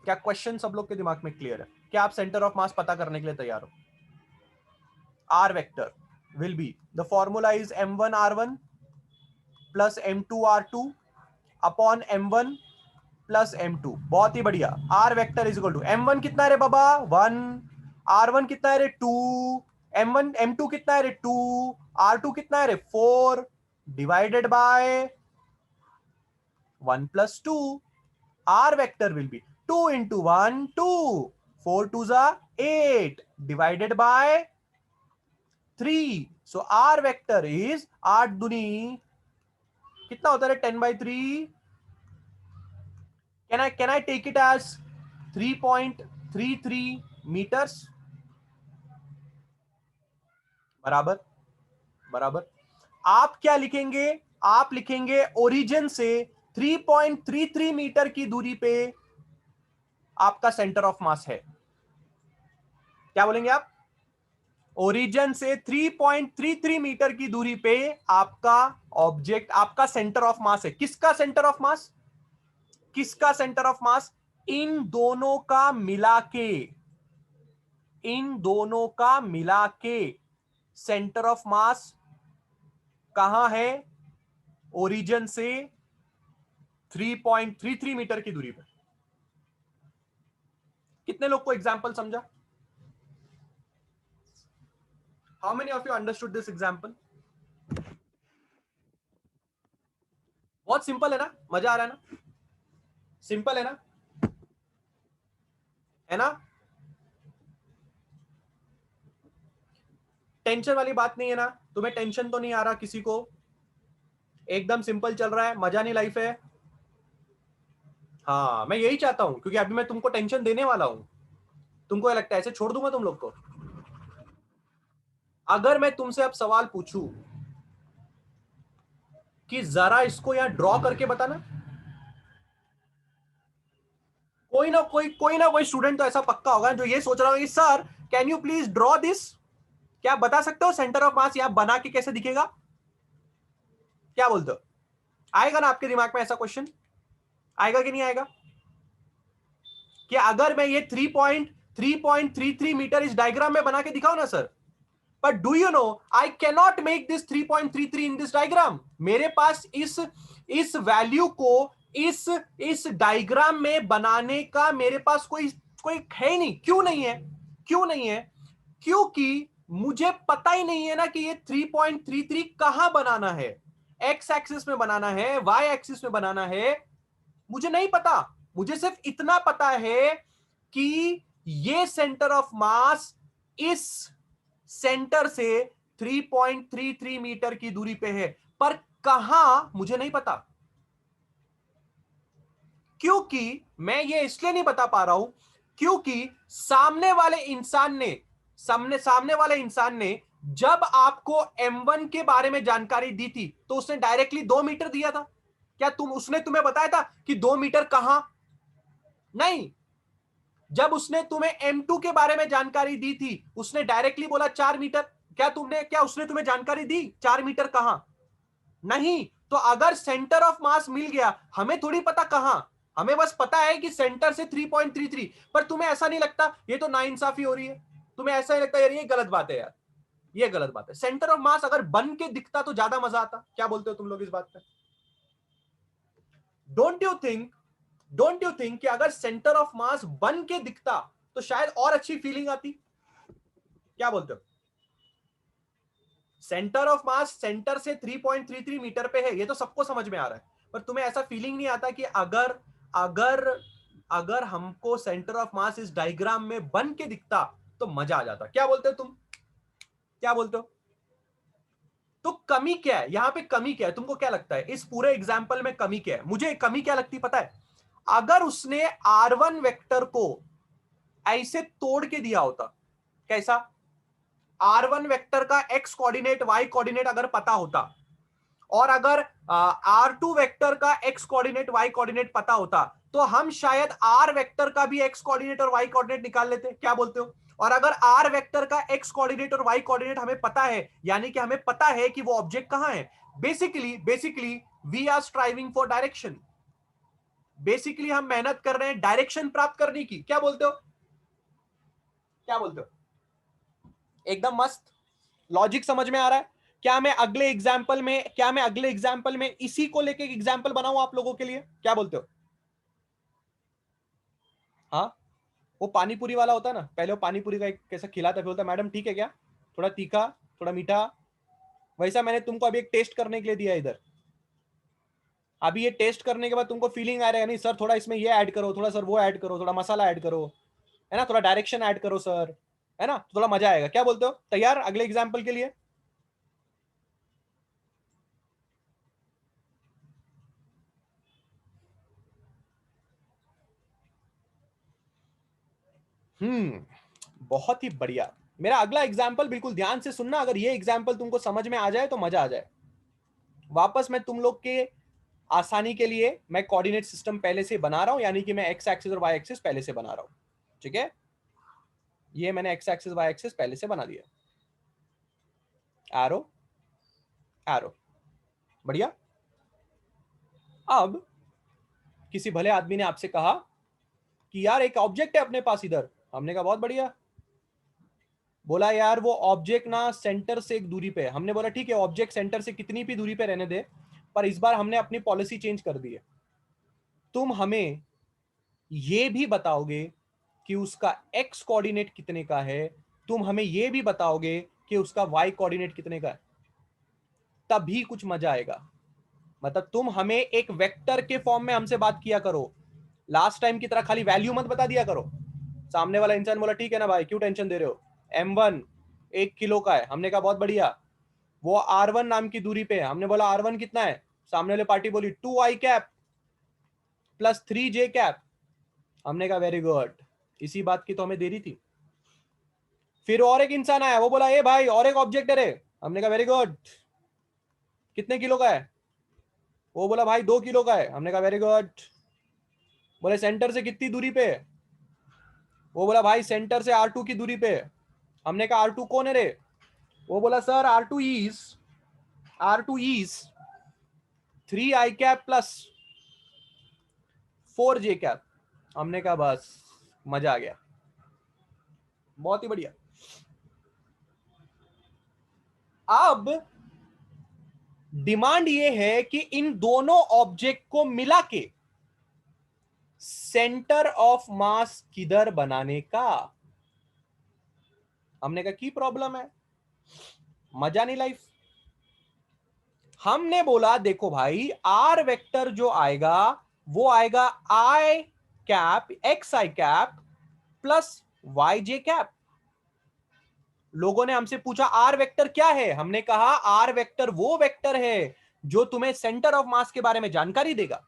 क्या क्वेश्चन सब लोग के दिमाग में क्लियर है? क्या आप सेंटर ऑफ मास पता करने के लिए तैयार हो? R vector will be, the formula is m1 r1 plus m2 r2 upon m1 plus m2। बहुत ही बढ़िया। R vector is equal to m1 कितना है रे बाबा 1, r1 कितना है रे 2, m1 m2 कितना है रे 2, r2 कितना है रे 4 divided by 1 plus 2। R vector will be 2 into 1 2, 4 2s are 8 divided by 3। So R vector is 8 दूनी कितना होता है 10/3। Can I take it as 3.33 meters? बराबर बराबर। आप क्या लिखेंगे? आप लिखेंगे ओरिजिन से 3.33 मीटर की दूरी पे आपका सेंटर ऑफ मास है। क्या बोलेंगे आप? ओरिजिन से 3.33 मीटर की दूरी पे आपका ऑब्जेक्ट, आपका सेंटर ऑफ मास है। किसका सेंटर ऑफ मास? किसका सेंटर ऑफ मास? इन दोनों का मिला के, इन दोनों का मिला के सेंटर ऑफ मास कहां है? ओरिजिन से 3.33 मीटर की दूरी पर। कितने लोग को एग्जाम्पल समझा? How many of you understood this example? बहुत सिंपल है ना? मजा आ रहा है ना? सिंपल है ना? है ना? टेंशन वाली बात नहीं है ना? तुम्हें टेंशन तो नहीं आ रहा किसी को? एकदम सिंपल चल रहा है, मजा नहीं लाइफ है? हाँ, मैं यही चाहता हूं, क्योंकि अभी मैं तुमको टेंशन देने वाला हूं। तुमको लगता है ऐसे छोड़ दूंगा तुम लोग को? अगर मैं तुमसे अब सवाल पूछूं कि जरा इसको यहां ड्रॉ करके बताना, कोई ना कोई स्टूडेंट तो ऐसा पक्का होगा जो ये सोच रहा होगा कि sir can you please draw this. क्या आप बता सकते हो सेंटर ऑफ मास यहां बना के कैसे दिखेगा? क्या बोलते हो? आएगा ना आपके दिमाग में ऐसा क्वेश्चन? आएगा कि नहीं आएगा? कि अगर मैं ये 3.33 मीटर इस डायग्राम में बना के दिखाऊं ना sir, but do you no I cannot make this 3.33 in this diagram. मेरे पास इस वैल्यू को इस डायग्राम में बनाने का मेरे पास कोई कोई है ही नहीं। क्यों नहीं है? क्यों नहीं है? क्योंकि मुझे पता ही नहीं है ना कि ये 3.33 कहां बनाना है। एक्स एक्सिस में बनाना है, वाई एक्सिस में बनाना है, मुझे नहीं पता। मुझे सिर्फ इतना पता है कि ये सेंटर ऑफ मास इस सेंटर से 3.33 मीटर की दूरी पे है, पर कहां मुझे नहीं पता। क्योंकि मैं ये इसलिए नहीं बता पा रहा हूं क्योंकि सामने वाले इंसान ने जब आपको M1 के बारे में जानकारी दी थी तो उसने डायरेक्टली 2 मीटर दिया था क्या? उसने तुम्हें बताया था कि 2 मीटर कहां? नहीं। जब उसने तुम्हें M2 के बारे में जानकारी दी थी उसने डायरेक्टली बोला 4 मीटर। क्या उसने तुम्हें जानकारी दी 4 मीटर कहां? नहीं। तो अगर सेंटर ऑफ मास मिल गया, हमें थोड़ी पता कहां, हमें बस पता है कि सेंटर से 3.33। पर तुम्हें ऐसा नहीं लगता ये तो नाइंसाफी हो रही है? तुम्हें ऐसा नहीं लगता यार ये गलत बात है? यार ये गलत बात है। सेंटर ऑफ मास अगर बन के दिखता तो ज्यादा मजा आता। क्या बोलते हो तुम लोग इस बात पे? डोंट यू थिंक कि अगर सेंटर ऑफ मास बन के दिखता तो शायद और अच्छी फीलिंग आती? क्या बोलते हो? सेंटर ऑफ मास सेंटर से 3.33 मीटर पे है, ये तो सबको समझ में आ रहा है। पर तुम्हें ऐसा फीलिंग नहीं आता कि अगर अगर अगर हमको सेंटर ऑफ मास इस डायग्राम में बन के दिखता तो मजा आ जाता? क्या बोलते हो तुम? क्या बोलते हो? तो कमी क्या है यहां पे? कमी क्या है? तुमको क्या लगता है इस पूरे एग्जाम्पल में कमी क्या है? मुझे कमी क्या लगती पता है? अगर उसने R1 वेक्टर को ऐसे तोड़ के दिया होता। कैसा? R1 वेक्टर का x कोऑर्डिनेट y कोऑर्डिनेट अगर पता होता, और अगर R2 वेक्टर का x कोऑर्डिनेट y कोऑर्डिनेट पता होता, तो हम शायद R वेक्टर का भी x कोऑर्डिनेट और y कोऑर्डिनेट निकाल लेते। क्या बोलते हो? और अगर R वेक्टर का x कोऑर्डिनेट और y कोऑर्डिनेट हमें पता है, यानी कि हमें पता है कि वो ऑब्जेक्ट कहां है। Basically we are striving for direction. Basically हम मेहनत कर रहे हैं डायरेक्शन प्राप्त करने की। क्या बोलते हो? क्या बोलते हो? एकदम मस्त लॉजिक समझ में आ रहा है? क्या मैं अगले एग्जाम्पल में इसी को लेके एग्जाम्पल बनाऊं आप लोगों के लिए? क्या बोलते हो? हाँ, वो पानीपुरी वाला होता है ना, पहले वो पानीपुरी का एक कैसा खिलाता, फिर बोलता मैडम ठीक है क्या, थोड़ा तीखा थोड़ा मीठा। वैसा मैंने तुमको अभी एक टेस्ट करने के लिए दिया इधर। अभी ये टेस्ट करने के बाद तुमको फीलिंग आ रहा है नहीं सर, थोड़ा इसमें ये ऐड करो, थोड़ा सर वो ऐड करो, थोड़ा मसाला ऐड करो, है ना, थोड़ा डायरेक्शन ऐड करो सर, है ना, थोड़ा मजा आएगा। क्या बोलते हो? तैयार अगले एग्जाम्पल के लिए? बहुत ही बढ़िया। मेरा अगला एग्जाम्पल बिल्कुल ध्यान से सुनना। अगर ये एग्जाम्पल तुमको समझ में आ जाए तो मजा आ जाए। वापस मैं तुम लोग के आसानी के लिए मैं कोऑर्डिनेट सिस्टम पहले से बना रहा हूं, यानी कि मैं एक्स एक्सिस और वाई एक्सिस पहले से बना रहा हूं। ठीक है, ये मैंने एक्स एक्सिस वाई एक्सिस पहले से बना दिया। एरो एरो, बढ़िया। अब किसी भले आदमी ने आपसे कहा कि यार एक ऑब्जेक्ट है अपने पास इधर। हमने कहा बहुत बढ़िया। बोला यार वो ऑब्जेक्ट ना सेंटर से एक दूरी पे है। हमने बोला ठीक है, ऑब्जेक्ट सेंटर से कितनी भी दूरी पे रहने दे, पर इस बार हमने अपनी पॉलिसी चेंज कर दी है। तुम हमें ये भी बताओगे कि उसका एक्स कोऑर्डिनेट कितने का है, तुम हमें ये भी बताओगे कि उसका वाई कोऑर्डिनेट कितने का है, तभी कुछ मजा आएगा। मतलब तुम हमें एक वेक्टर के फॉर्म में हमसे बात किया करो। लास्ट टाइम की तरह खाली वैल्यू मत बता दिया करो। सामने वाला इंसान बोला ठीक है ना भाई, क्यों टेंशन दे रहे हो, M1 1 किलो का है। हमने कहा बहुत बढ़िया। वो R1 नाम की दूरी पे है। हमने बोला R1 कितना है? सामने वाले पार्टी बोली 2i cap plus 3j cap. हमने कहा वेरी गुड, इसी बात की तो हमें देरी थी। फिर और एक इंसान आया, वो बोला ए भाई और एक ऑब्जेक्ट है रे। हमने कहा वेरी गुड, कितने किलो का है? वो बोला भाई 2 किलो का है। हमने कहा वेरी गुड। बोले सेंटर से कितनी दूरी पे है? वो बोला भाई सेंटर से R2 की दूरी पे है। हमने कहा R2 कौन है रे? वो बोला sir R2 is 3 i cap plus 4j cap. हमने कहा बस मजा आ गया, बहुत ही बढ़िया। अब डिमांड ये है कि इन दोनों ऑब्जेक्ट को मिला के सेंटर ऑफ मास किधर बनाने का। हमने कहा की प्रॉब्लम है, मजा नहीं लाइफ। हमने बोला देखो भाई, आर वेक्टर जो आएगा वो आएगा आई कैप एक्स आई कैप प्लस वाई जे कैप। लोगों ने हमसे पूछा आर वेक्टर क्या है, हमने कहा आर वेक्टर वो वेक्टर है जो तुम्हें सेंटर ऑफ मास के बारे में जानकारी देगा।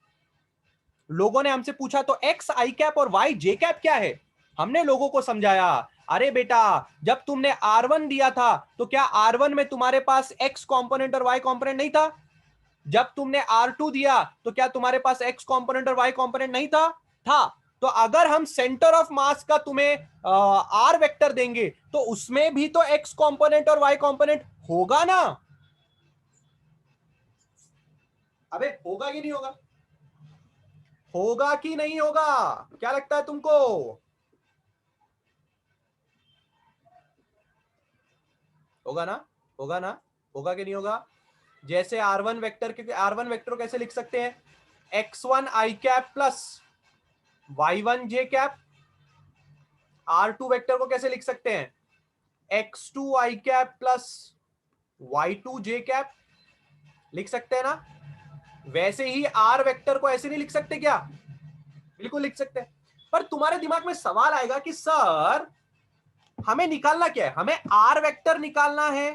लोगों ने हमसे पूछा तो एक्स आई कैप और वाई जे कैप क्या है, हमने लोगों को समझाया अरे बेटा जब तुमने R1 दिया था तो क्या R1 में तुम्हारे पास x कंपोनेंट और y कंपोनेंट नहीं था? जब तुमने R2 दिया तो क्या तुम्हारे पास x कंपोनेंट और y कंपोनेंट नहीं था? था। तो अगर हम सेंटर ऑफ मास का तुम्हें r वेक्टर देंगे तो उसमें भी तो x कंपोनेंट और y कंपोनेंट होगा ना। अबे होगा कि नहीं होगा? होगा कि नहीं होगा? क्या लगता है तुमको? होगा ना? होगा ना? होगा कि नहीं होगा? जैसे R1 वेक्टर के R1 वेक्टर कैसे लिख सकते हैं? x1 i cap plus y1 j cap. R2 vector को कैसे लिख सकते हैं? x2 i cap plus y2 j cap. लिख सकते हैं ना? वैसे ही R वेक्टर को ऐसे नहीं लिख सकते क्या? बिल्कुल लिख सकते हैं। पर तुम्हारे दिमाग में सवाल आएगा कि सर हमें निकालना क्या है? हमें R वेक्टर निकालना है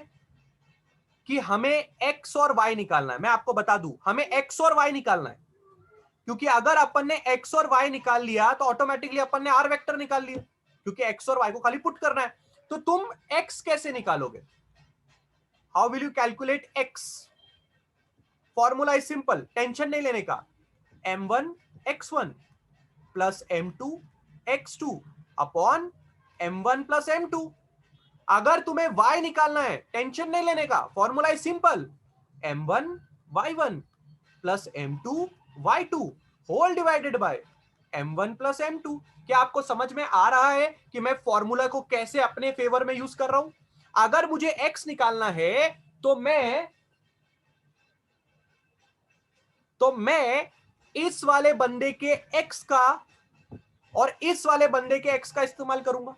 कि हमें x और y निकालना है? मैं आपको बता दूं, हमें x और y निकालना है, क्योंकि अगर अपन ने x और y निकाल लिया तो ऑटोमेटिकली अपन ने r वेक्टर निकाल लिया, क्योंकि x और y को खाली पुट करना है। तो तुम x कैसे निकालोगे? How will you calculate x? Formula is simple, tension नहीं लेने का। m1 x1 plus m2 x2 upon m1 plus m2। अगर तुम्हें y निकालना है, टेंशन नहीं लेने का, formula is simple, m1 y1 plus m2 y2 whole divided by m1 plus m2। क्या आपको समझ में आ रहा है कि मैं फॉर्मूला को कैसे अपने फेवर में यूज कर रहा हूं? अगर मुझे x निकालना है तो मैं इस वाले बंदे के x का और इस वाले बंदे के x का इस्तेमाल करूंगा,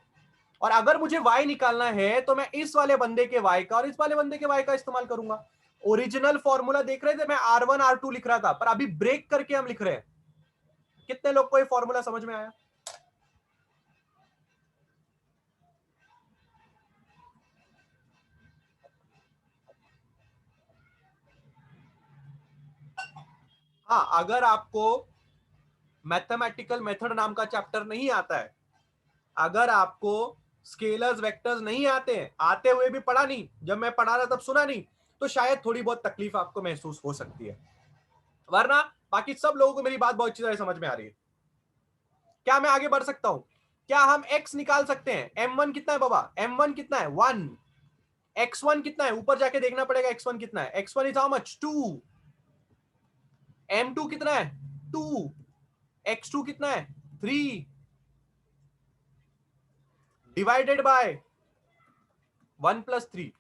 और अगर मुझे y निकालना है तो मैं इस वाले बंदे के y का और इस वाले बंदे के y का इस्तेमाल करूंगा। ओरिजिनल फॉर्मूला देख रहे थे, मैं R1 R2 लिख रहा था, पर अभी ब्रेक करके हम लिख रहे हैं। कितने लोग को ये फॉर्मूला समझ में आया? हाँ, अगर आपको मैथमेटिकल मेथड नाम का चैप्टर नहीं आता है, अगर आपको स्केलर्स वेक्टर्स नहीं आते हैं, आते हुए भी पढ़ा नहीं, जब मैं पढ़ा रहा तब सुना नहीं, तो शायद थोड़ी बहुत तकलीफ आपको महसूस हो सकती है, वरना बाकी सब लोगों को मेरी बात बहुत अच्छी तरह समझ में आ रही है। क्या मैं आगे बढ़ सकता हूं? क्या हम x निकाल सकते हैं? m1 कितना है बाबा? m1 कितना है? 1। x1 कितना है? ऊपर जाके देखना पड़ेगा x1 कितना है। x1 is how much? 2। m2 कितना है? 2। x2 कितना है? 3 डिवाइडेड बाय 1 प्लस 3।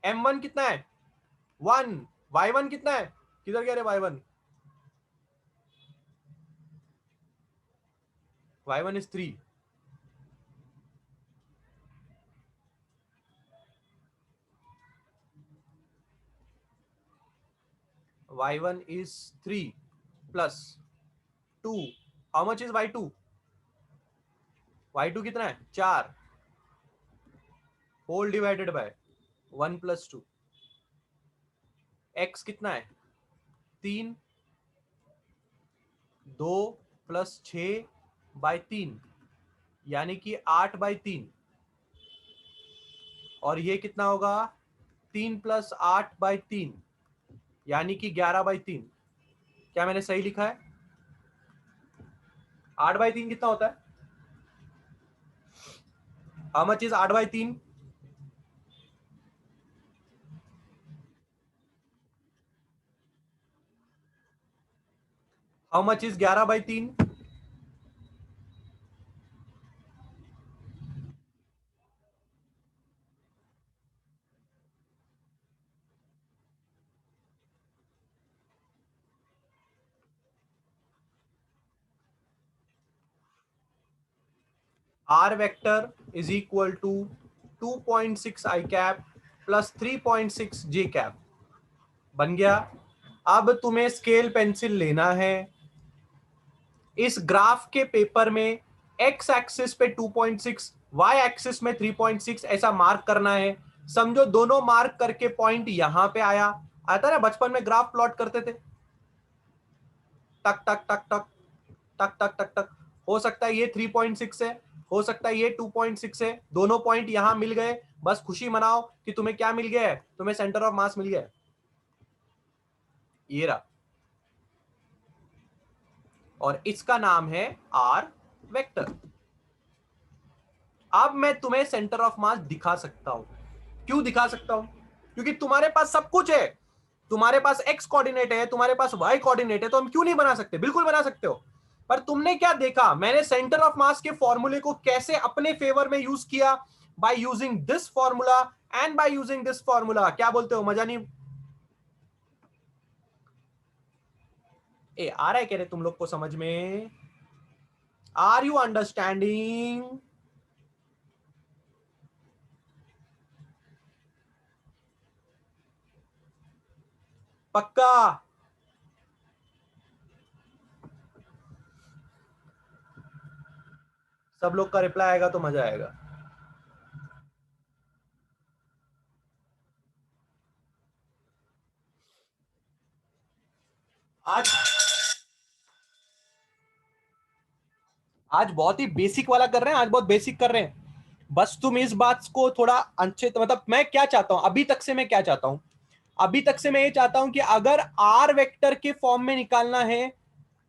m1 कितना है? 1। y1 कितना है? किधर गया रे y1? y1 is 3। y1 is 3 plus 2। How much is y2? y2 कितना है? 4 whole divided by 1 plus 2। x कितना है? 3। 2 प्लस 6 बाय 3, यानी कि 8 बाय 3। और ये कितना होगा? 3 प्लस 8 बाय 3, यानी कि 11 बाय 3। क्या मैंने सही लिखा है? 8 बाय 3 कितना होता है? How much is 8 by 3? How much is 11/3? R vector is equal to 2.6 I cap plus 3.6 J cap. बन गया। अब तुम्हें स्केल पेंसिल लेना है, इस ग्राफ के पेपर में x एक्सिस पे 2.6, y एक्सिस में 3.6 ऐसा मार्क करना है। समझो दोनों मार्क करके पॉइंट यहां पे आया, आता ना बचपन में ग्राफ प्लॉट करते थे, टक टक टक टक टक टक टक टक। हो सकता है ये 3.6 है, हो सकता है ये 2.6 है, दोनों पॉइंट यहां मिल गए, बस खुशी मनाओ कि तुम्हें क्या मिल गया है, तुम्हें सेंटर ऑफ मास मिल गया है, ये रहा। और इसका नाम है आर वेक्टर। अब मैं तुम्हें सेंटर ऑफ मास दिखा सकता हूं। क्यों दिखा सकता हूं? क्योंकि तुम्हारे पास सब कुछ है, तुम्हारे पास एक्स कोऑर्डिनेट है, तुम्हारे पास वाई कोऑर्डिनेट है, तो हम क्यों नहीं बना सकते? बिल्कुल बना सकते हो। पर तुमने क्या देखा, मैंने सेंटर ऑफ मास के फॉर्मूले को कैसे अपने फेवर में यूज किया, by using this formula and by using this formula. क्या बोलते हो, मजा नहीं? आ रहा है कह रहे तुम लोग को समझ में? Are you understanding? पक्का? सब लोग का रिप्लाई आएगा तो मजा आएगा। आज आज बहुत ही बेसिक वाला कर रहे हैं, आज बहुत बेसिक कर रहे हैं। बस तुम इस बात को थोड़ा अच्छे, तो मतलब मैं क्या चाहता हूं, अभी तक से मैं क्या चाहता हूं, अभी तक से मैं ये चाहता हूं कि अगर आर वेक्टर के फॉर्म में निकालना है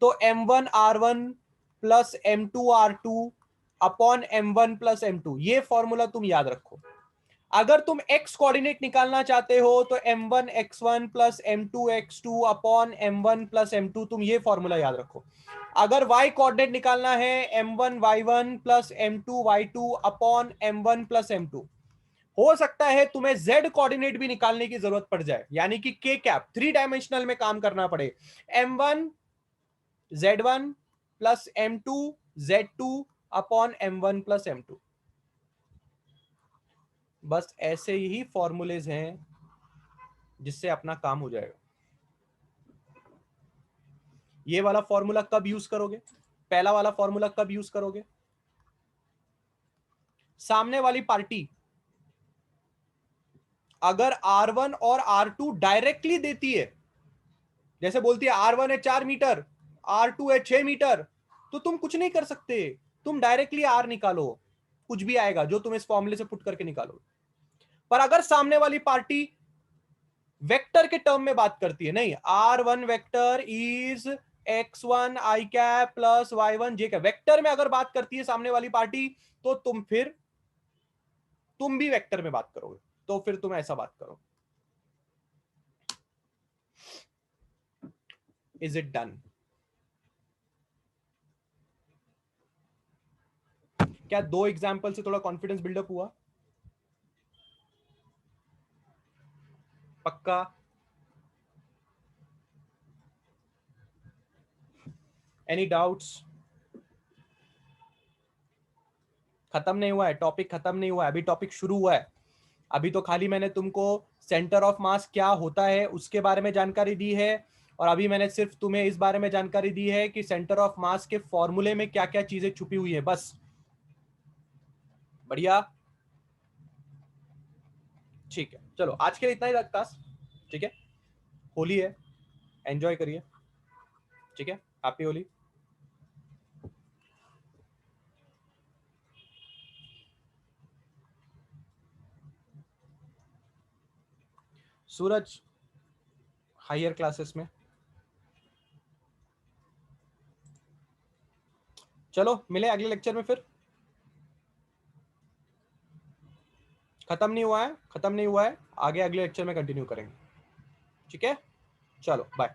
तो m1r1 plus m2r2 upon m1 plus m2, ये फॉर्मूला तुम याद रखो। अगर तुम x कोऑर्डिनेट निकालना चाहते हो तो m1 x1 plus m2 x2 upon m1 plus m2, तुम ये फॉर्मूला याद रखो। अगर y कोऑर्डिनेट निकालना है m1 y1 plus m2 y2 upon m1 plus m2। हो सकता है तुम्हें z कोऑर्डिनेट भी निकालने की जरूरत पड़ जाए, यानी कि k कैप 3 डायमेंशनल में काम करना पड़े। m1 z1 plus m2 z2 upon m1 plus m2। बस ऐसे ही फॉर्मूलेज हैं जिससे अपना काम हो जाएगा। ये वाला फॉर्मूला कब यूज करोगे? पहला वाला फॉर्मूला कब यूज करोगे? सामने वाली पार्टी अगर R1 और R2 डायरेक्टली देती है, जैसे बोलती है R1 है 4 मीटर, R2 है 6 मीटर, तो तुम कुछ नहीं कर सकते, तुम डायरेक्टली R निकालो, कुछ भी आएगा जो तुम इस फॉर्मूले से पुट करके निकालो। पर अगर सामने वाली पार्टी वेक्टर के टर्म में बात करती है, नहीं, R1 vector is x1 i cap plus y1 j cap, vector में अगर बात करती है सामने वाली पार्टी, तो तुम भी वेक्टर में बात करोगे, तो फिर तुम ऐसा बात करो। Is it done? क्या दो एग्जाम्पल से थोड़ा कॉन्फिडेंस बिल्डअप हुआ? पक्का? Any doubts? खत्म नहीं हुआ है टॉपिक, खत्म नहीं हुआ है, अभी टॉपिक शुरू हुआ है। अभी तो खाली मैंने तुमको सेंटर ऑफ मास क्या होता है उसके बारे में जानकारी दी है, और अभी मैंने सिर्फ तुम्हें इस बारे में जानकारी दी है कि सेंटर ऑफ मास के फॉर्मूले में क्या क्या चीजें छुपी हुई है, बस। बढ़िया, ठीक है, चलो आज के लिए इतना ही रखता। ठीक है, होली है, एंजॉय करिए। ठीक है, हैप्पी होली। सूरज हायर क्लासेस में। चलो मिले अगले लेक्चर में फिर। खत्म नहीं हुआ है, खत्म नहीं हुआ है, आगे अगले लेक्चर में कंटिन्यू करेंगे। ठीक है, चलो बाय।